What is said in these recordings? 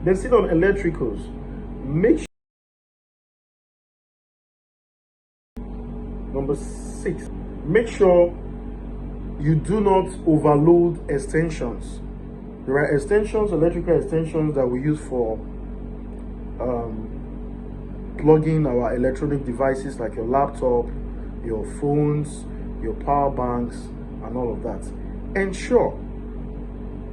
Then still on electricals, make sure. Number 6, make sure you do not overload extensions. There are extensions, electrical extensions that we use for plugging our electronic devices like your laptop, your phones, your power banks, and all of that. Ensure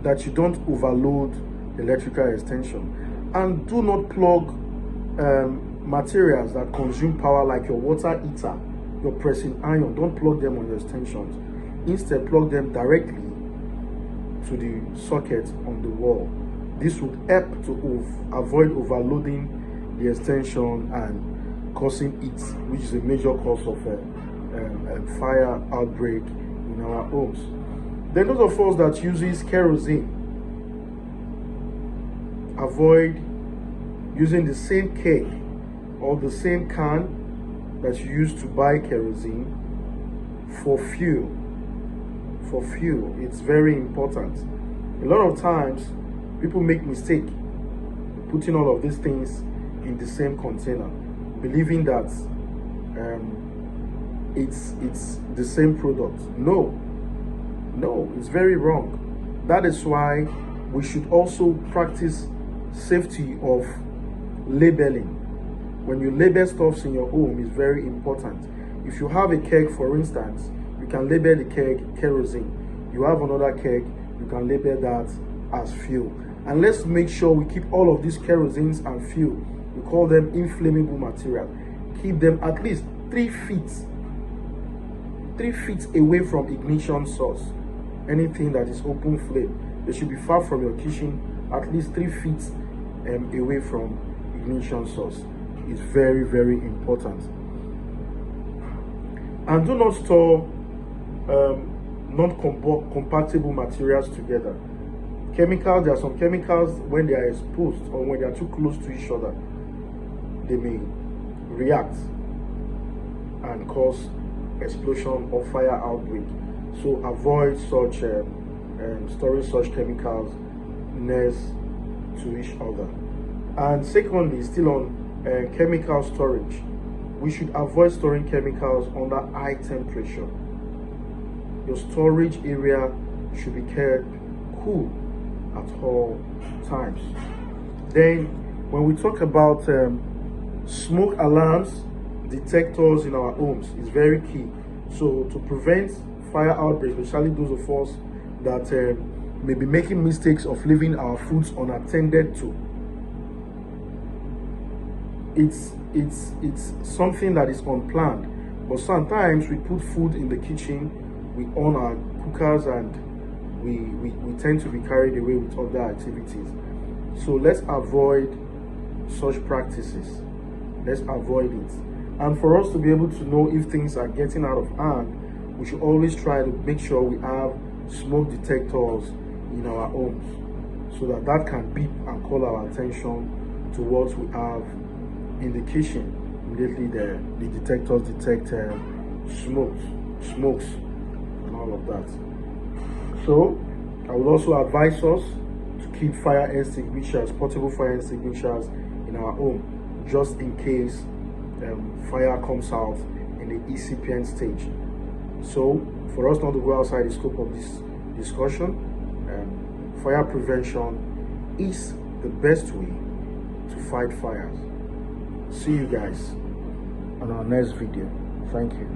that you don't overload the electrical extension, and do not plug materials that consume power like your water heater, your pressing iron. Don't plug them on your extensions. Instead, plug them directly to the socket on the wall. This would help to avoid overloading the extension and causing heat, which is a major cause of fire outbreak in our homes. Then those of us that uses kerosene, avoid using the same keg or the same can that you use to buy kerosene for fuel. It's very important. A lot of times people make mistake putting all of these things in the same container, believing that it's the same product. No, it's very wrong. That is why we should also practice safety of labeling. When you label stuffs in your home, is very important. If you have a keg, for instance, you can label the keg kerosene. You have another keg, you can label that as fuel. And let's make sure we keep all of these kerosenes and fuel, we call them inflammable material, keep them at least 3 feet away from ignition source. Anything that is open flame, they should be far from your kitchen, at least 3 feet away from ignition source. It's very, very important. And do not store non-compatible materials together. Chemicals, there are some chemicals, when they are exposed or when they are too close to each other, they may react and cause explosion or fire outbreak. So avoid such storing such chemicals next to each other. And secondly, still on chemical storage, we should avoid storing chemicals under high temperature. Your storage area should be kept cool at all times. Then when we talk about smoke alarms detectors in our homes, is very key. So to prevent fire outbreaks, especially those of us that may be making mistakes of leaving our foods unattended to, it's something that is unplanned. But sometimes we put food in the kitchen, we on our cookers, and we tend to be carried away with other activities. So let's avoid such practices. Let's avoid it. And for us to be able to know if things are getting out of hand, we should always try to make sure we have smoke detectors in our homes, so that can beep and call our attention to what we have in the kitchen. Immediately the detectors detect smokes and all of that. So I would also advise us to keep fire extinguishers, portable fire extinguishers in our home, just in case fire comes out in the incipient stage. So for us not to go outside the scope of this discussion, fire prevention is the best way to fight fires. See you guys on our next video. Thank you.